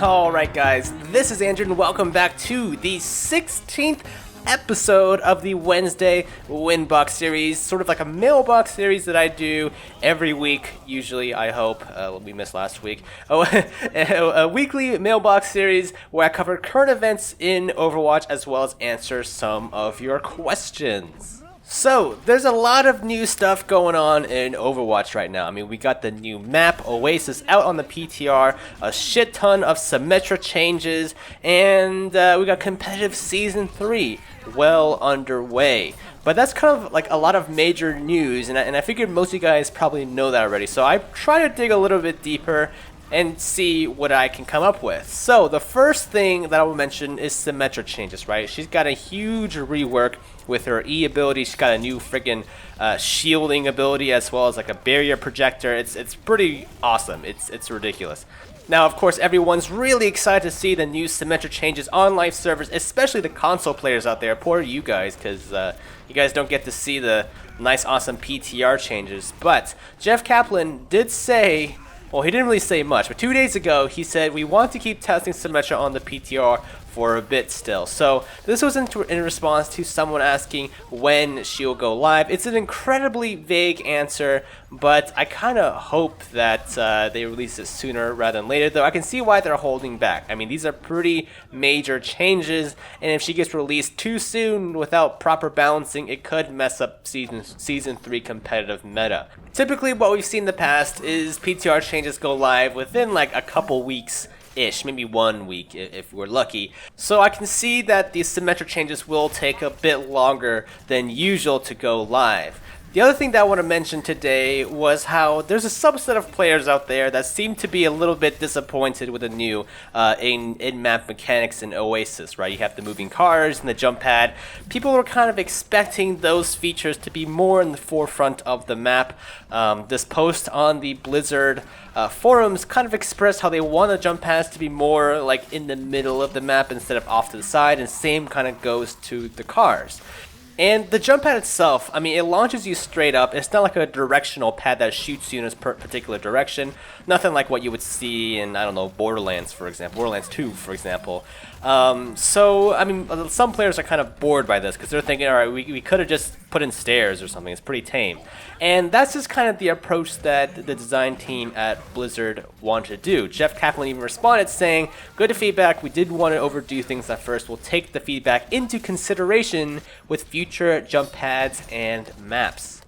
Alright guys, this is Andrew and welcome back to the 16th episode of the Wednesday wInbox series, sort of like a mailbox series that I do every week, usually, I hope. We missed last week. A weekly mailbox series where I cover current events in Overwatch as well as answer some of your questions. So, there's a lot of new stuff going on in Overwatch right now. I mean, we got the new map, Oasis, out on the PTR, a shit ton of Symmetra changes, and we got competitive Season 3 well underway. But that's kind of like a lot of major news, and I figured most of you guys probably know that already. So I try to dig a little bit deeper and see what I can come up with. So the first thing that I will mention is Symmetra changes, right? She's got a huge rework with her E ability. She's got a new friggin' shielding ability as well as like a barrier projector. It's pretty awesome. It's ridiculous. Now, of course, everyone's really excited to see the new Symmetra changes on live servers, especially the console players out there. Poor you guys, because you guys don't get to see the nice, awesome PTR changes. But Jeff Kaplan did say, well, he didn't really say much, but 2 days ago, he said, we want to keep testing Symmetra on the PTR for a bit still. So this was in response to someone asking when she'll go live. It's an incredibly vague answer, but I kind of hope that they release it sooner rather than later, though I can see why they're holding back. I mean, these are pretty major changes, and if she gets released too soon without proper balancing, it could mess up Season 3 competitive meta. Typically, what we've seen in the past is PTR changes go live within like a couple weeks-ish, maybe 1 week if we're lucky. So I can see that these Symmetra changes will take a bit longer than usual to go live. The other thing that I want to mention today was how there's a subset of players out there that seem to be a little bit disappointed with the new in-map mechanics in Oasis, right? You have the moving cars and the jump pad. People were kind of expecting those features to be more in the forefront of the map. This post on the Blizzard forums kind of expressed how they want the jump pads to be more like in the middle of the map instead of off to the side, and same kind of goes to the cars. And the jump pad itself, I mean, it launches you straight up. It's not like a directional pad that shoots you in a particular direction. Nothing like what you would see in, I don't know, Borderlands, for example. Borderlands 2, for example. So, I mean, some players are kind of bored by this because they're thinking, all right, we could have just put in stairs or something. It's pretty tame. And that's just kind of the approach that the design team at Blizzard wanted to do. Jeff Kaplan even responded saying, good feedback. We did want to overdo things at first. We'll take the feedback into consideration with future jump pads and maps.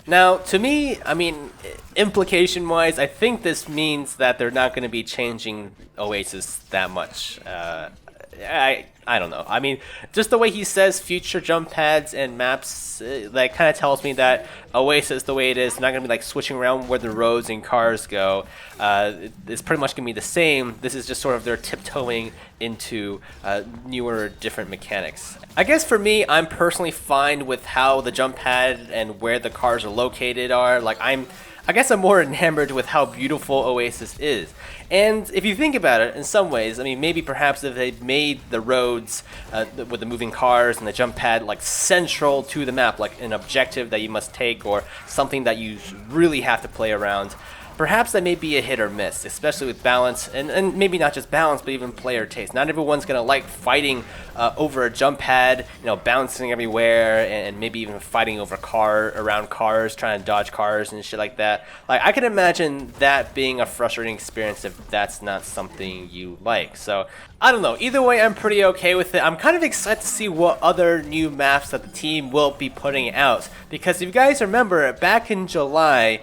Now, to me, I mean, implication-wise, I think this means that they're not going to be changing Oasis that much. I don't know. I mean, just the way he says future jump pads and maps, that kind of tells me that Oasis, the way it is, not going to be like switching around where the roads and cars go. It's pretty much going to be the same. This is just sort of their tiptoeing into newer, different mechanics. I guess for me, I'm personally fine with how the jump pad and where the cars are located are. Like, I guess I'm more enamored with how beautiful Oasis is. And if you think about it, in some ways, I mean, maybe perhaps if they made the roads with the moving cars and the jump pad like central to the map, like an objective that you must take or something that you really have to play around, perhaps that may be a hit or miss, especially with balance, and maybe not just balance, but even player taste. Not everyone's going to like fighting over a jump pad, you know, bouncing everywhere, and maybe even fighting over around cars, trying to dodge cars and shit like that. Like, I can imagine that being a frustrating experience if that's not something you like. So, I don't know. Either way, I'm pretty okay with it. I'm kind of excited to see what other new maps that the team will be putting out. Because if you guys remember, back in July,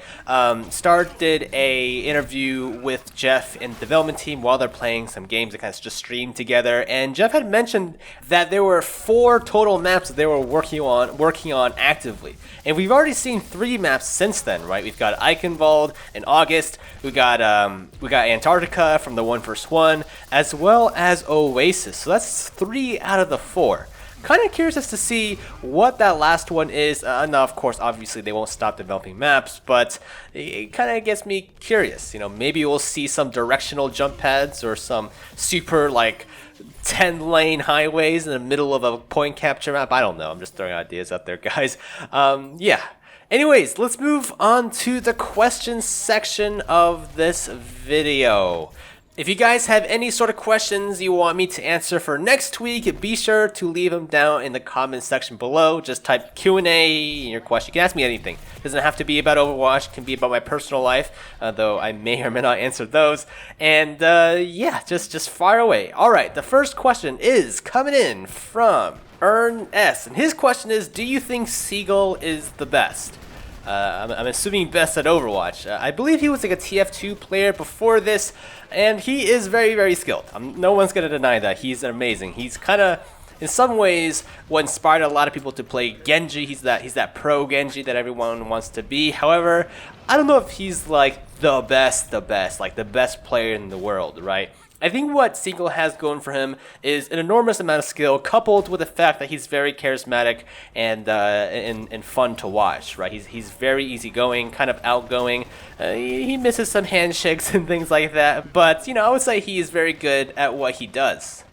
Star did a interview with Jeff and the development team while they're playing some games that kind of just streamed together. And Jeff had mentioned that there were 4 total maps that they were working on actively. And we've already seen 3 maps since then, right? We've got Eichenwald in August. We got Antarctica from the 1 vs. 1, as well as Oasis. So that's 3 out of the 4. kind of curious as to see what that last one is. Now, of course, obviously they won't stop developing maps, but it kind of gets me curious. You know, maybe we'll see some directional jump pads or some super like 10-lane highways in the middle of a point capture map. I don't know. I'm just throwing ideas out there, guys. Yeah. Anyways, let's move on to the questions section of this video. If you guys have any sort of questions you want me to answer for next week, be sure to leave them down in the comments section below. Just type Q&A in your question. You can ask me anything. It doesn't have to be about Overwatch. It can be about my personal life, though I may or may not answer those. And yeah, just fire away. All right, the first question is coming in from Earn S. And his question is, do you think Seagull is the best? I'm assuming best at Overwatch. I believe he was like a TF2 player before this, and he is very, very skilled. No one's going to deny that. He's amazing. He's kind of, in some ways, what inspired a lot of people to play Genji. He's that pro Genji that everyone wants to be. However, I don't know if he's like the best, like the best player in the world, right? I think what Seagull has going for him is an enormous amount of skill, coupled with the fact that he's very charismatic and fun to watch. Right? He's very easygoing, kind of outgoing. He misses some handshakes and things like that, but you know, I would say he is very good at what he does.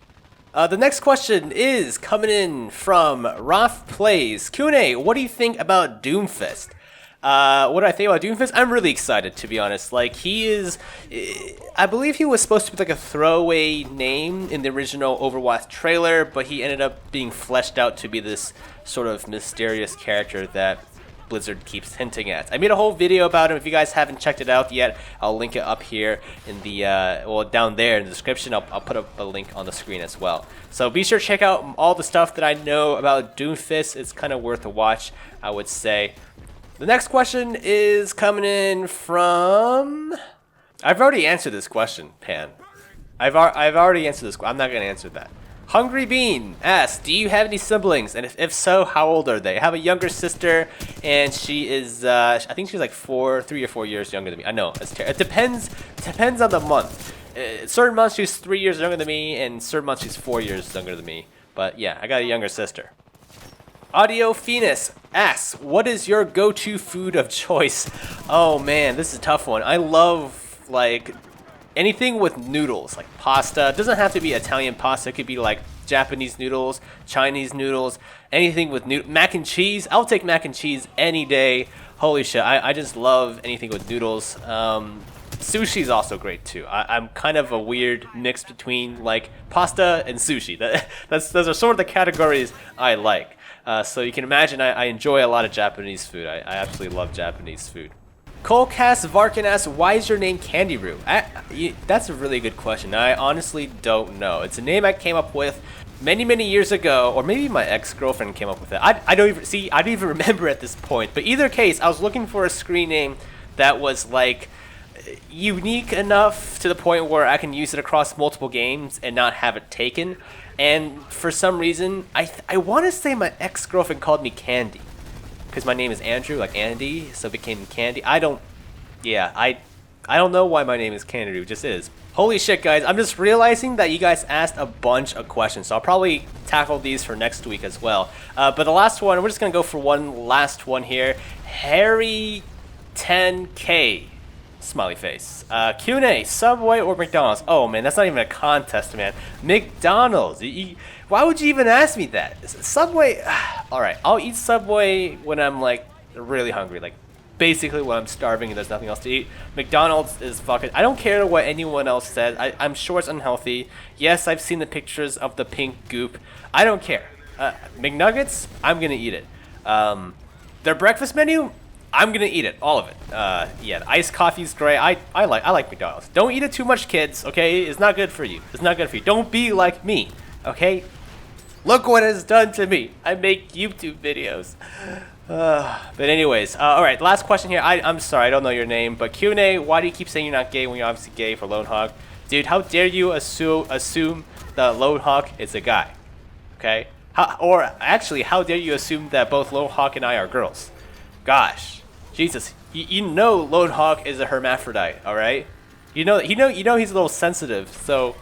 The next question is coming in from Raf Plays. Q&A, what do you think about Doomfist? What do I think about Doomfist? I'm really excited, to be honest. Like, he is, I believe he was supposed to be like a throwaway name in the original Overwatch trailer, but he ended up being fleshed out to be this sort of mysterious character that Blizzard keeps hinting at. I made a whole video about him. If you guys haven't checked it out yet, I'll link it up here in the, well, down there in the description. I'll put up a link on the screen as well. So be sure to check out all the stuff that I know about Doomfist. It's kind of worth a watch, I would say. The next question is coming in from... I've already answered this question, Pan. I've already answered this. I'm not going to answer that. Hungry Bean asks, do you have any siblings? And if so, how old are they? I have a younger sister, and she is, I think she's like 3 or 4 years younger than me. I know, it depends on the month. Certain months she's 3 years younger than me, and certain months she's 4 years younger than me. But yeah, I got a younger sister. Audio Phoenix asks, what is your go-to food of choice? Oh man, this is a tough one. I love like anything with noodles, like pasta. It doesn't have to be Italian pasta. It could be like Japanese noodles, Chinese noodles, anything with mac and cheese. I'll take mac and cheese any day. Holy shit, I just love anything with noodles. Sushi is also great too. I'm kind of a weird mix between like pasta and sushi. Those are sort of the categories I like. So you can imagine I enjoy a lot of Japanese food. I absolutely love Japanese food. Colcast Varkin asks, why is your name Candy Roo? That's a really good question. I honestly don't know. It's a name I came up with many years ago, or maybe my ex-girlfriend came up with it. I don't even remember at this point. But either case, I was looking for a screen name that was like unique enough to the point where I can use it across multiple games and not have it taken. And for some reason, I want to say my ex-girlfriend called me Candy, because my name is Andrew, like Andy, so it became Candy. I don't know why my name is Candy. It just is. Holy shit, guys! I'm just realizing that you guys asked a bunch of questions, so I'll probably tackle these for next week as well. But the last one, we're just gonna go for one last one here. Harry 10K. Smiley face. Q&A, Subway or McDonald's? Oh man, that's not even a contest, man. McDonald's. Why would you even ask me that? Subway. Alright, I'll eat Subway when I'm like really hungry. Like basically when I'm starving and there's nothing else to eat. McDonald's is fucking... I don't care what anyone else says. I'm sure it's unhealthy. Yes, I've seen the pictures of the pink goop. I don't care. McNuggets, I'm gonna eat it. Their breakfast menu, I'm gonna eat it, all of it. Yeah, the iced coffee's great. I like McDonald's. Don't eat it too much, kids. Okay, it's not good for you. It's not good for you. Don't be like me. Okay. Look what it's done to me. I make YouTube videos. But anyways, all right. Last question here. I'm sorry, I don't know your name, but Q&A. Why do you keep saying you're not gay when you're obviously gay for Lone Hawk, dude? How dare you assume that Lone Hawk is a guy? Okay. Or actually, how dare you assume that both Lone Hawk and I are girls? Gosh. Jesus, you know Lone Hawk is a hermaphrodite, all right? You know he's a little sensitive, so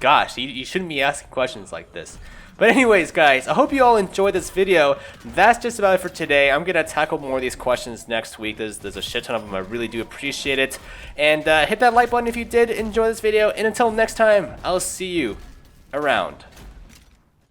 gosh, you shouldn't be asking questions like this. But anyways, guys, I hope you all enjoyed this video. That's just about it for today. I'm gonna tackle more of these questions next week. There's a shit ton of them. I really do appreciate it. And hit that like button if you did enjoy this video. And until next time, I'll see you around.